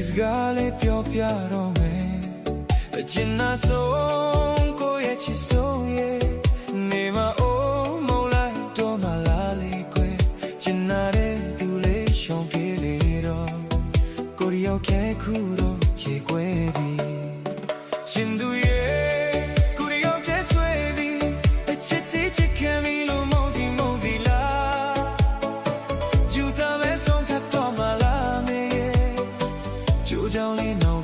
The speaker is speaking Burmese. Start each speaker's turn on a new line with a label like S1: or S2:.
S1: စကားလေးပြောပြတော့မယ်အကျဉ်းနာဆုံးကိုရဲ့ချစ်ဆုံးရဲ့နေမအိုးမုံလိုက်တော့မလားလေကွယ်ကျဉ်းနာတဲ့သူလေးရှောင်ပြေးလေတော့ကိုရီယောက်ခဲခုတော့ချေကွယ်ပြီရှင်သူရဲ့ကိုရီယောက်ကျဲဆွဲပြီအချစ်ချစ်ခံပြီလို့မုံဒီလားကျူသားမဲဆုံးခတ်တော့မလားမေရဲ့ကျိုးကြောင်လေးနောက်